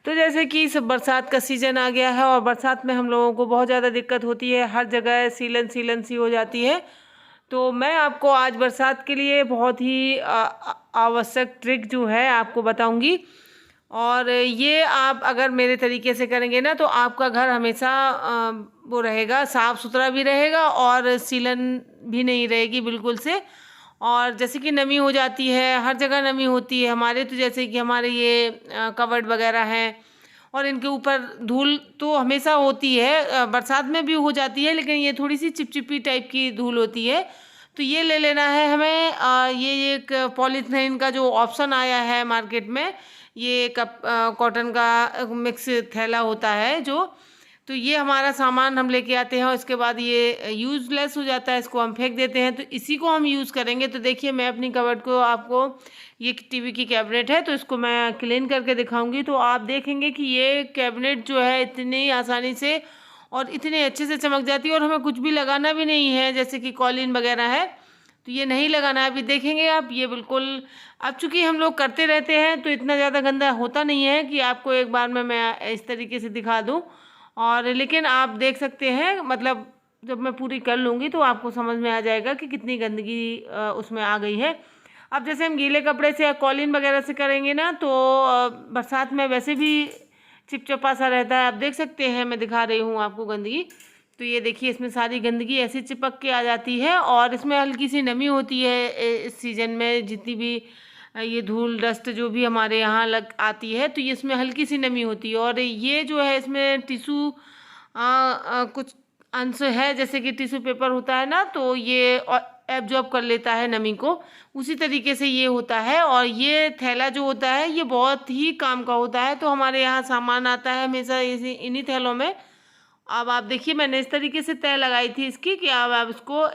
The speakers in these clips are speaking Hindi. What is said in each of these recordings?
तो जैसे कि सब बरसात का सीज़न आ गया है और बरसात में हम लोगों को बहुत ज़्यादा दिक्कत होती है, हर जगह सीलन सीलन सी हो जाती है। तो मैं आपको आज बरसात के लिए बहुत ही आवश्यक ट्रिक जो है आपको बताऊंगी। और ये आप अगर मेरे तरीके से करेंगे ना तो आपका घर हमेशा वो रहेगा, साफ़ सुथरा भी रहेगा और सीलन भी नहीं रहेगी बिल्कुल से। और जैसे कि नमी हो जाती है, हर जगह नमी होती है हमारे, तो जैसे कि हमारे ये कबर्ड वगैरह हैं और इनके ऊपर धूल तो हमेशा होती है, बरसात में भी हो जाती है, लेकिन ये थोड़ी सी चिपचिपी टाइप की धूल होती है। तो ये ले लेना है हमें। ये एक पॉलीथीन का जो ऑप्शन आया है मार्केट में, ये कॉटन का मिक्स थैला होता है जो, तो ये हमारा सामान हम लेके आते हैं और इसके बाद ये यूज़लेस हो जाता है, इसको हम फेंक देते हैं। तो इसी को हम यूज़ करेंगे। तो देखिए मैं अपनी कबर्ड को आपको, ये टीवी की कैबिनेट है तो इसको मैं क्लीन करके दिखाऊंगी। तो आप देखेंगे कि ये कैबिनेट जो है इतनी आसानी से और इतने अच्छे से चमक जाती है और हमें कुछ भी लगाना भी नहीं है, जैसे कि कॉलिन वगैरह है तो ये नहीं लगाना है। अभी देखेंगे आप, ये बिल्कुल, अब चूंकि हम लोग करते रहते हैं तो इतना ज़्यादा गंदा होता नहीं है कि आपको एक बार में मैं इस तरीके से दिखा दूँ। और लेकिन आप देख सकते हैं, मतलब जब मैं पूरी कर लूँगी तो आपको समझ में आ जाएगा कि कितनी गंदगी उसमें आ गई है। अब जैसे हम गीले कपड़े से या कॉलिन वगैरह से करेंगे ना तो बरसात में वैसे भी चिपचिपा सा रहता है। आप देख सकते हैं, मैं दिखा रही हूँ आपको गंदगी। तो ये देखिए इसमें सारी गंदगी ऐसी चिपक के आ जाती है और इसमें हल्की सी नमी होती है। इस सीज़न में जितनी भी ये धूल डस्ट जो भी हमारे यहाँ लग आती है तो ये इसमें हल्की सी नमी होती है। और ये जो है इसमें टिश्यू कुछ अंश है, जैसे कि टिश्यू पेपर होता है ना, तो ये एब्जॉर्ब कर लेता है नमी को, उसी तरीके से ये होता है। और ये थैला जो होता है ये बहुत ही काम का होता है। तो हमारे यहाँ सामान आता है हमेशा इसी इन्हीं थैलों में। अब आप देखिए मैंने इस तरीके से तय लगाई थी इसकी कि अब आप इसको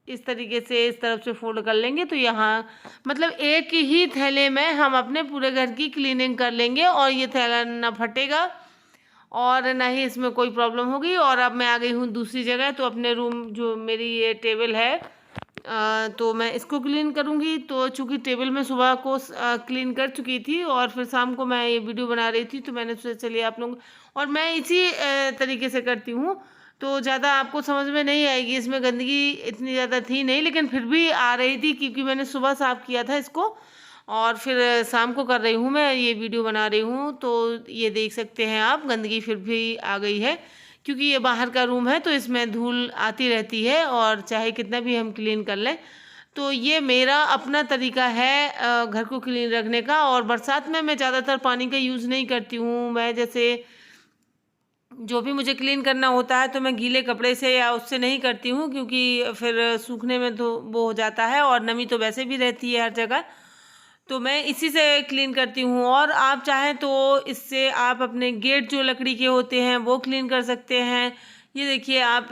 इस तरीके से इस तरफ से फोल्ड कर लेंगे तो यहाँ मतलब एक ही थैले में हम अपने पूरे घर की क्लीनिंग कर लेंगे और ये थैला ना फटेगा और ना ही इसमें कोई प्रॉब्लम होगी। और अब मैं आ गई हूँ दूसरी जगह, तो अपने रूम जो मेरी ये टेबल है तो मैं इसको क्लीन करूँगी। तो चूँकि टेबल में सुबह को क्लीन कर चुकी थी और फिर शाम को मैं ये वीडियो बना रही थी तो मैंने सोचा चलिए आप लोग, और मैं इसी तरीके से करती हूँ तो ज़्यादा आपको समझ में नहीं आएगी। इसमें गंदगी इतनी ज़्यादा थी नहीं, लेकिन फिर भी आ रही थी क्योंकि मैंने सुबह साफ़ किया था इसको और फिर शाम को कर रही हूँ, मैं ये वीडियो बना रही हूँ। तो ये देख सकते हैं आप, गंदगी फिर भी आ गई है क्योंकि ये बाहर का रूम है तो इसमें धूल आती रहती है और चाहे कितना भी हम क्लीन कर लें। तो ये मेरा अपना तरीका है घर को क्लीन रखने का। और बरसात में मैं ज़्यादातर पानी का यूज़ नहीं करती हूँ। मैं जैसे जो भी मुझे क्लीन करना होता है तो मैं गीले कपड़े से या उससे नहीं करती हूँ क्योंकि फिर सूखने में तो वो हो जाता है और नमी तो वैसे भी रहती है हर जगह, तो मैं इसी से क्लीन करती हूँ। और आप चाहें तो इससे आप अपने गेट जो लकड़ी के होते हैं वो क्लीन कर सकते हैं। ये देखिए आप,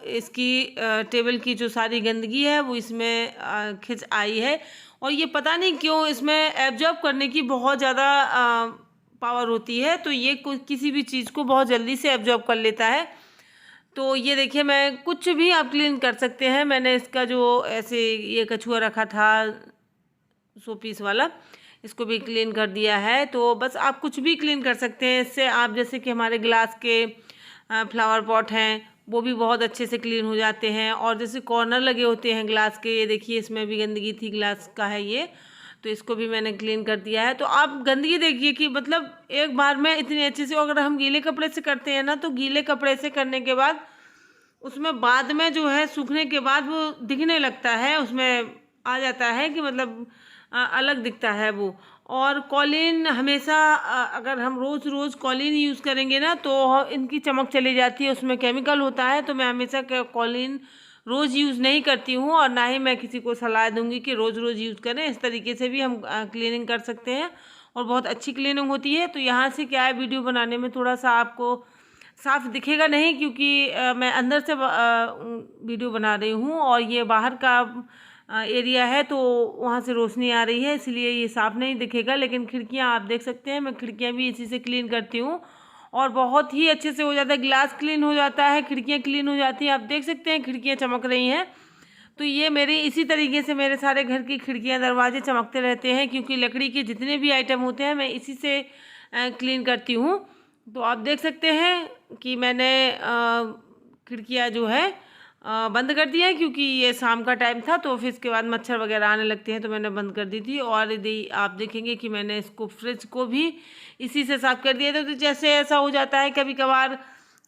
इसकी टेबल की जो सारी गंदगी है वो इसमें खिंच आई है और ये पता नहीं क्यों इसमें एब्जॉर्ब करने की बहुत ज़्यादा पावर होती है, तो ये किसी भी चीज़ को बहुत जल्दी से एब्जॉर्ब कर लेता है। तो ये देखिए मैं कुछ भी आप क्लीन कर सकते हैं। मैंने इसका जो ऐसे ये कछुआ रखा था शो पीस वाला, इसको भी क्लीन कर दिया है। तो बस आप कुछ भी क्लीन कर सकते हैं इससे। आप जैसे कि हमारे ग्लास के फ्लावर पॉट हैं वो भी बहुत अच्छे से क्लीन हो जाते हैं। और जैसे कॉर्नर लगे होते हैं ग्लास के, ये देखिए इसमें भी गंदगी थी, ग्लास का है ये, तो इसको भी मैंने क्लीन कर दिया है। तो आप गंदगी देखिए कि मतलब एक बार में इतनी अच्छे से, अगर हम गीले कपड़े से करते हैं ना तो गीले कपड़े से करने के बाद उसमें बाद में जो है सूखने के बाद वो दिखने लगता है, उसमें आ जाता है कि मतलब अलग दिखता है वो। और कॉलिन हमेशा अगर हम रोज़ रोज़ कॉलिन यूज़ करेंगे ना तो इनकी चमक चली जाती है, उसमें केमिकल होता है। तो मैं हमेशा कॉलिन रोज़ यूज़ नहीं करती हूँ और ना ही मैं किसी को सलाह दूंगी कि रोज़ रोज़ यूज़ करें। इस तरीके से भी हम क्लीनिंग कर सकते हैं और बहुत अच्छी क्लीनिंग होती है। तो यहाँ से क्या है, वीडियो बनाने में थोड़ा सा आपको साफ दिखेगा नहीं क्योंकि मैं अंदर से वीडियो बना रही हूँ और ये बाहर का एरिया है तो वहाँ से रोशनी आ रही है, इसलिए ये साफ़ नहीं दिखेगा। लेकिन खिड़कियाँ आप देख सकते हैं, मैं खिड़कियाँ भी इसी से क्लीन करती हूँ और बहुत ही अच्छे से हो जाता है। ग्लास क्लीन हो जाता है, खिड़कियाँ क्लीन हो जाती हैं। आप देख सकते हैं खिड़कियाँ चमक रही हैं। तो ये मेरी इसी तरीके से मेरे सारे घर की खिड़कियाँ दरवाजे चमकते रहते हैं क्योंकि लकड़ी के जितने भी आइटम होते हैं मैं इसी से क्लीन करती हूँ। तो आप देख सकते हैं कि मैंने खिड़कियाँ जो है बंद कर दिया है, क्योंकि ये शाम का टाइम था तो फिर इसके बाद मच्छर वगैरह आने लगते हैं, तो मैंने बंद कर दी थी। और यदि आप देखेंगे कि मैंने इसको फ्रिज को भी इसी से साफ़ कर दिया था। तो जैसे ऐसा हो जाता है कभी कभार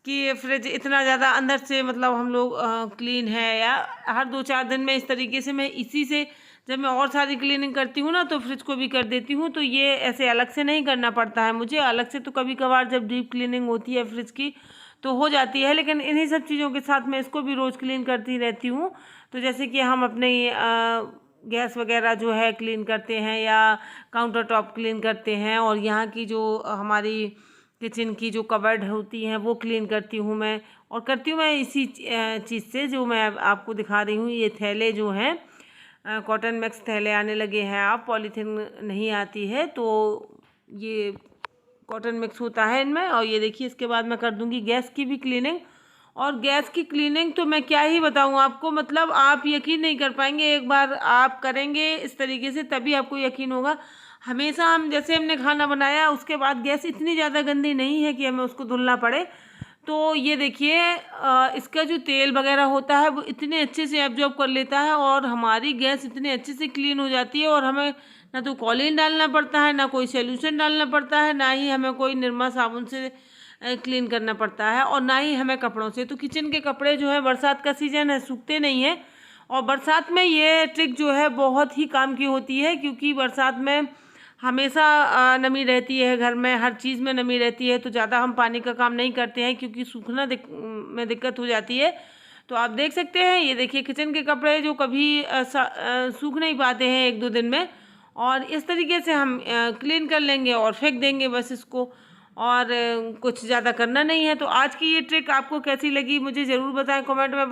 कि फ्रिज इतना ज़्यादा अंदर से मतलब हम लोग क्लीन है, या हर 2-4 दिन में इस तरीके से मैं इसी से जब मैं और सारी क्लीनिंग करती हूँ ना तो फ्रिज को भी कर देती हूँ। तो ये ऐसे अलग से नहीं करना पड़ता है मुझे, अलग से तो कभी कभार जब डीप क्लीनिंग होती है फ्रिज की तो हो जाती है, लेकिन इन्हीं सब चीज़ों के साथ मैं इसको भी रोज़ क्लीन करती रहती हूँ। तो जैसे कि हम अपने गैस वगैरह जो है क्लीन करते हैं, या काउंटर टॉप क्लीन करते हैं, और यहाँ की जो हमारी किचन की जो कबर्ड होती हैं वो क्लीन करती हूँ मैं। और करती हूँ मैं इसी चीज़ से जो मैं आपको दिखा रही हूँ। ये थैले जो हैं कॉटन मैक्स थैले आने लगे हैं, आप पॉलीथीन नहीं आती है, तो ये कॉटन मिक्स होता है इनमें। और ये देखिए इसके बाद मैं कर दूंगी गैस की भी क्लीनिंग। और गैस की क्लीनिंग तो मैं क्या ही बताऊं आपको, मतलब आप यकीन नहीं कर पाएंगे। एक बार आप करेंगे इस तरीके से तभी आपको यकीन होगा। हमेशा हम जैसे हमने खाना बनाया उसके बाद गैस इतनी ज़्यादा गंदी नहीं है कि हमें उसको धुलना पड़े। तो ये देखिए इसका जो तेल वगैरह होता है वो इतने अच्छे से एब्जॉर्ब कर लेता है, और हमारी गैस इतने अच्छे से क्लीन हो जाती है। और हमें ना तो कॉलिन डालना पड़ता है, ना कोई सोल्यूशन डालना पड़ता है, ना ही हमें कोई निरमा साबुन से क्लीन करना पड़ता है, और ना ही हमें कपड़ों से। तो किचन के कपड़े जो है बरसात का सीज़न है सूखते नहीं हैं, और बरसात में ये ट्रिक जो है बहुत ही काम की होती है, क्योंकि बरसात में हमेशा नमी रहती है घर में, हर चीज़ में नमी रहती है। तो ज़्यादा हम पानी का काम नहीं करते हैं क्योंकि सूखना में दिक्कत हो जाती है। तो आप देख सकते हैं ये देखिए किचन के कपड़े जो कभी सूख नहीं पाते हैं 1-2 दिन में, और इस तरीके से हम क्लीन कर लेंगे और फेंक देंगे बस इसको, और कुछ ज़्यादा करना नहीं है। तो आज की ये ट्रिक आपको कैसी लगी मुझे ज़रूर बताएं कमेंट में।